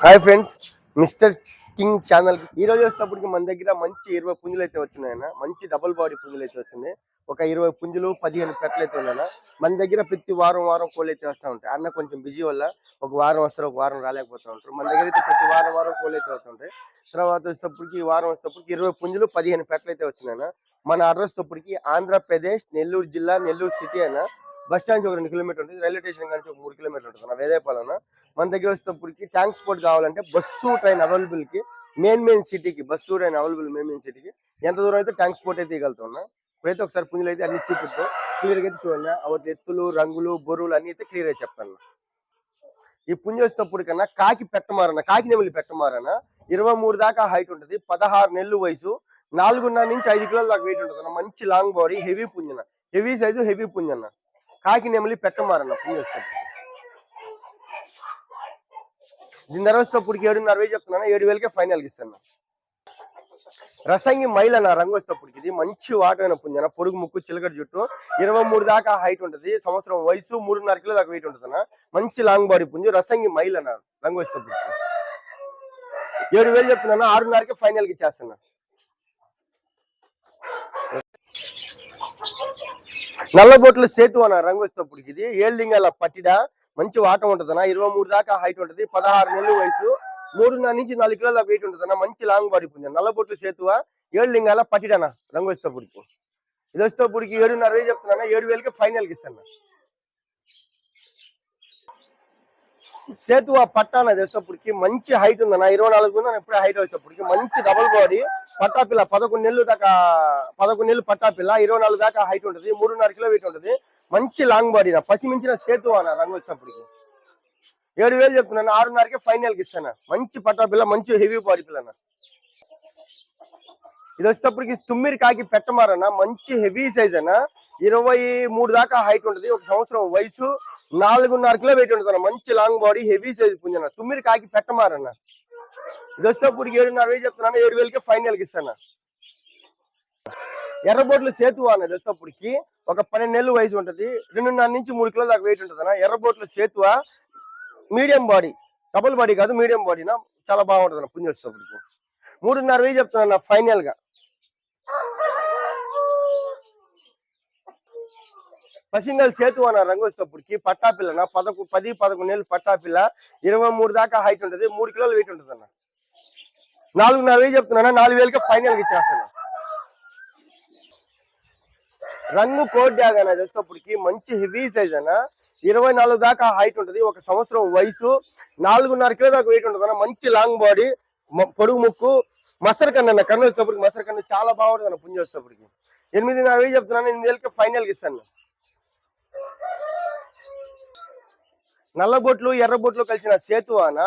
Hi friends, mister king channel ఈ రోజు వచ్చేటప్పటికి మన దగ్గర మంచి 20 పుంజులు అయితే వచ్చినాయన్న. మంచి డబుల్ బాడీ పుంజులు అయితే వచ్చినాయి. ఒక 20 పుంజులు 15 పెట్టలు అయితే ఉన్నాయన్న. మన దగ్గర ప్రతి వారం కోళ్ళు అయితే వస్తూ ఉంటాయి. అన్న కొంచెం బిజీ వల్ల ఒక వారం వస్తారు, ఒక వారం రాలేకపోతూ ఉంటారు. మన దగ్గర అయితే ప్రతి వారం కోళ్ళు అయితే వస్తుంటాయి. తర్వాత వచ్చేటప్పటికి ఈ వారం వచ్చేటప్పటికి 20 పుంజులు 15 పెట్టలు అయితే వచ్చినాయన్న. మన అడ్రస్ వచ్చేటప్పటికి ఆంధ్రప్రదేశ్ నెల్లూరు జిల్లా నెల్లూరు సిటీ అయినా బస్ స్టాండ్ ఒక 2 కిలోమీటర్ ఉంటుంది. రైల్వే స్టేషన్ కానీ ఒక 3 కిలోమీటర్ ఉంటుంది వేదేపాలన. మన దగ్గర వచ్చేటప్పటికి ట్రాన్స్పోర్ట్ కావాలంటే బస్సు ట్రైన్ అవైలబుల్ కి మెయిన్ సిటీకి బస్సు ట్రైన్ అవైలబుల్ మెయిన్ సిటీకి ఎంత దూరం అయితే ట్రాన్స్పోర్ట్ అయితే ఇవ్వగలుగుతున్నా. ఇప్పుడైతే ఒకసారి పుంజులు అయితే అన్ని చూపిస్తాం, క్లియర్గా అయితే చూడండి. వాటి ఎత్తులు, రంగులు, బొరువులు అన్ని అయితే క్లియర్ అయితే చెప్తాను. ఈ పుంజు వచ్చేటప్పుడు కన్నా కాకి పెట్టమారన, కాకి నెమలి పెట్టమారన 23 దాకా హైట్ ఉంటుంది. 16 నెలలు వయసు, 4.5 నుంచి 5 కిలోల దాకా వెయిట్ ఉంటుంది. మంచి లాంగ్ బాడీ, హెవీ పుంజన, హెవీ సైజు, హెవీ పుంజన్న. కాకి నెమలి పెట్టమారన్న పుంజు వచ్చేటప్పుడు. దీని ధర వచ్చేటప్పటికి 7.5 చెప్తున్నాను, 7,000కే ఫైనల్కి ఇస్తాను. రసంగి మైల్ అన్న రంగు వచ్చేటప్పటికి ఇది మంచి వాటైన పుంజన, పొడుగు ముక్కు, చిలకడ జుట్టు, 23 దాకా హైట్ ఉంటుంది. సంవత్సరం వయసు, 3.5 కిలో దాకా వెయిట్ ఉంటుంది. మంచి లాంగ్ బాడీ పుంజు, రసంగి మైల్ అన్న రంగు వచ్చేటప్పటికి 7,000 చెప్తున్నాను, 6.5కే ఫైనల్కి ఇచ్చేస్తున్నా. నల్లబొట్లు సేతు అన్న రంగు వచ్చేటప్పటికి ఇది ఏళ్ళింగల పట్టిడ, మంచి వాటం ఉంటుంది. 23 దాకా హైట్ ఉంటుంది. 16 నెలలు వయసు, 3.5 నుంచి 4 కిలోల దాకా వెయిట్ ఉంటుంది. మంచి లాంగ్ బాడీ పుంజ, నల్లబొట్లు సేతువ, 7 లింగాల పట్టిడన రంగు వచ్చేటప్పటికి. ఇది వచ్చేటప్పటికి 7.5 చెప్తున్నాను, 7,000కే ఫైనల్కి ఇస్తాను. సేతువ పట్టా అనేది వచ్చేటప్పటికి మంచి హైట్ ఉందన్న, 24 ఉందన్న. ఇప్పుడే హైట్ వచ్చేటప్పటికి మంచి డబల్ బాడీ పట్టాపిల్ల, 11 నెలలు దాకా, 11 నెలలు పట్టాపిల్ల, 24 దాకా హైట్ ఉంటుంది. 3.5 కిలో వెయిట్ ఉంటుంది. మంచి లాంగ్ బాడీ, పసిమించిన సేతు అన్న రంగు వచ్చేటప్పటికి 7,000 చెప్తున్నాను, 6.5కే ఫైనల్కి ఇస్తాను. మంచి పట్టాపిల్ల, మంచి హెవీ బాడీ పిల్లన. ఇది వచ్చేటప్పటికి తుమ్మిరి కాకి పెట్టమారన్న, మంచి హెవీ సైజ్ అన్న, 23 దాకా హైట్ ఉంటుంది. ఒక సంవత్సరం వయసు, 4.5 కిలో వెయిట్ ఉంటుంది. మంచి లాంగ్ బాడీ, హెవీ సైజ్ పుంజన, తుమ్మిరి కాకి పెట్టమారన్న. ఇది వచ్చేటప్పటికి 7.5 చెప్తున్నాను, 7,000కే ఫైనల్కి ఇస్తాను. ఎర్రబోట్లు సేతు అనేది వచ్చేటప్పటికి ఒక 12 నెలలు వయసు ఉంటుంది. 2.5 నుంచి 3 కిలో దాకా వెయిట్ ఉంటుంది. ఎర్రబోట్లు సేతువ, మీడియం బాడీ, డబుల్ బాడీ కాదు, మీడియం బాడీనా, చాలా బాగుంటుంది పుంజు వచ్చేటప్పటికి. 3.5 చెప్తున్నా ఫైనల్ గా. పసింగల్ సేతు అన్న రంగు వచ్చేటప్పటికి పట్టాపిల్లన, 10-11 నెలలు పట్టాపిల్ల, 23 దాకా హైట్ ఉంటుంది. 3 కిలోలు వెయిట్ ఉంటుంది అన్న. 4.5 చెప్తున్నా, 4,000కే ఫైనల్ గా ఇచ్చేస్తాను. రంగు కోట్ డ్యాగ్ అనేది వచ్చేటప్పటికి మంచి హెవీ సైజ్ అన్న, 24 దాకా హైట్ ఉంటుంది. ఒక సంవత్సరం వయసు, 4.5 కిలో దాకా వెయిట్ ఉంటుంది. మంచి లాంగ్ బాడీ, పొడుగు ముక్కు, మసరు కన్ను అన్న, కన్ను వచ్చేటప్పటికి మసరు కన్ను చాలా బాగుంటుంది అన్న పుంజు వచ్చేటప్పటికి. 8.5 చెప్తున్నాను, 8,000కే ఫైనల్కి ఇస్తాను. నల్లబొట్లు ఎర్రబొట్లు కలిసిన సేతు అన్న,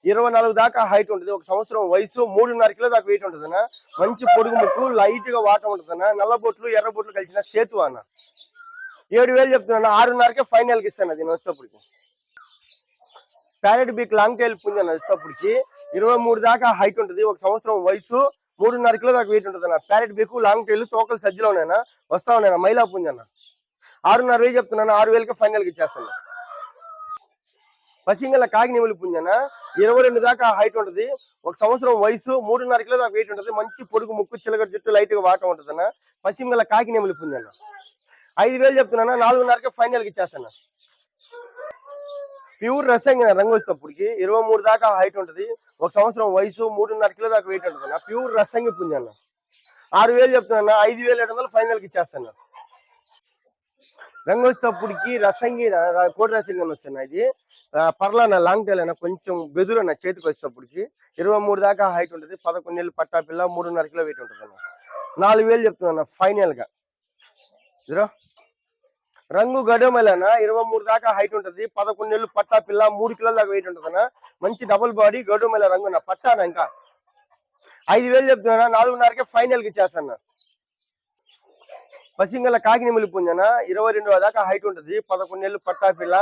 24 దాకా హైట్ ఉంటుంది. ఒక సంవత్సరం వయసు, 3.5 కిలో దాకా వెయిట్ ఉంటుంది. మంచి పొడుగు ముక్కు, లైట్ గా వాటం ఉంటుంది. నల్లబొట్లు ఎర్రబొట్లు కలిసిన సేతు అన్న. 7,000 చెప్తున్నాను, 6.5కే ఫైనల్కి ఇస్తాను. దీని వచ్చేటప్పటికి ప్యారెట్ బీక్ లాంగ్ టైల్ పుంజ వచ్చేటప్పటికి 23 దాకా హైట్ ఉంటుంది. ఒక సంవత్సరం వయసు, 3.5 కిలో దాకా వెయిట్ ఉంటుంది. ప్యారెట్ బీక్ లాంగ్ టైల్, తోకలు సజ్జలో ఉన్నాయన్నా, వస్తా ఉన్నాయన్నా, మైలా పుంజన్న. 6.5 చెప్తున్నాను, 6,000కే ఫైనల్కి ఇచ్చేస్తాను. పసింగల కాకి నెమలి పుంజన, 22 దాకా హైట్ ఉంటుంది. ఒక సంవత్సరం వయసు, 3.5 కిలో దాకా వెయిట్ ఉంటుంది. మంచి పొడుగు ముక్కు, చిలకడ జుట్టు, లైట్ గా వాటం ఉంటుంది. పసింగల కాకి నెమలి పుంజన. 5,000 చెప్తున్నాను, 4.5కే ఫైనల్కి ఇచ్చేస్తాను. ప్యూర్ రసంగి రంగు వచ్చేటప్పటికి 23 దాకా హైట్ ఉంటుంది. ఒక సంవత్సరం వయసు, 3.5 కిలో దాకా వెయిట్ ఉంటుంది. ప్యూర్ రసంగి పుంజన్న. 6,000 చెప్తున్నాను, 5,700 ఫైనల్కి ఇచ్చేస్తాను. రంగు వచ్చేటప్పటికి రసంగి కోటి రసంగి వస్తున్నాయి. ఇది పర్లాన లాంగ్ టైల్ అయినా, కొంచెం బెదురు అన్న చేతికి వచ్చేటప్పటికి 23 దాకా హైట్ ఉంటుంది. 11 నెలలు పట్టాపిల్ల, 3.5 కిలో వెయిట్ ఉంటుంది. 4,000 చెప్తున్నా ఫైనల్ గా. రంగు గడమలన, 23 దాకా హైట్ ఉంటుంది. 11 నెలలు పట్టాపిల్ల, 3 కిలోల దాకా వెయిట్ ఉంటుంది. మంచి డబుల్ బాడీ గడుమల రంగు నా పట్టాన. ఇంకా 5,000 చెప్తున్నా, 4.5కే ఫైనల్ కి ఇచ్చేస్తాను. పసింగల కాకి నెమలి పుంజన, 22 దాకా హైట్ ఉంటుంది. 11 నెలలు పట్టాపిల్ల,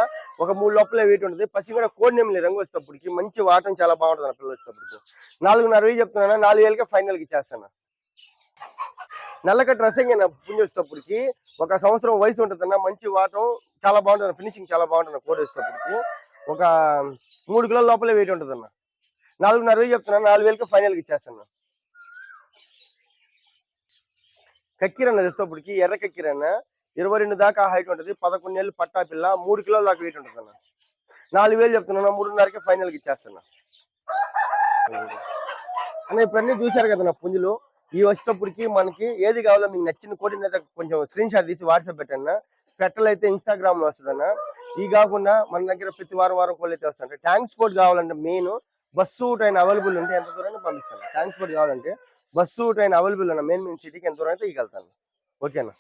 ఒక 3 లోపలే వెయిట్ ఉంటుంది. పసింగల కోడి నెమలి రంగు వచ్చేటప్పటికి మంచి వాటం చాలా బాగుంటుంది పిల్లలు వచ్చేటప్పటికి. 4.5 చెప్తున్నా, 4,000కే ఫైనల్కి ఇచ్చేస్తాను. నల్లకట్ట రసంగి పుంజు వచ్చేటప్పటికి ఒక సంవత్సరం వయసు ఉంటుందన్న, మంచి వాటం చాలా బాగుంటుంది. ఫినిషింగ్ చాలా బాగుంటుంది. కోడి వచ్చేటప్పటికి ఒక 3 కిలోల లోపలే వెయిట్ ఉంటుందన్న. 4,500 చెప్తున్నా, 4,000కి ఫైనల్కి ఇచ్చేస్తాను. కక్కిరన్న తెస్తేప్పటికి ఎర్ర కక్కిరన్న 22 దాకా హైట్ ఉంటుంది, 11 నెలలు పట్టా పిల్ల, 3 కిలోల దాకా వెయిట్ ఉంటుంది అన్న. 4,000 చెప్తున్నా, 3,500కి ఫైనల్కి ఇచ్చేస్తాను అన్న. ఇప్పుడు అన్ని చూశారు కదా నా పుంజులు. ఈ వచ్చేటప్పటికి మనకి ఏది కావాలో మీకు నచ్చిన కోడిని అయితే కొంచెం స్క్రీన్ షాట్ తీసి వాట్సాప్ పెట్టండి. పెట్టలైతే ఇన్స్టాగ్రామ్ లో వస్తుందన్న. ఈ కాకుండా మన దగ్గర ప్రతి వారం కోళ్ళు అయితే వస్తాయి. ట్రాన్స్పోర్ట్ కావాలంటే మెయిన్ బస్సు ట్రైన్ అవైలబుల్ ఉంటే ఎంత దూరాన్ని పంపిస్తాను. ట్రాన్స్పోర్ట్ కావాలంటే బస్సు ట్రైన్ అవైలబుల్ ఉన్న మెయిన్ సిటీకి ఎంత దూరం అయితే ఇగలుగుతాను. ఓకేనా.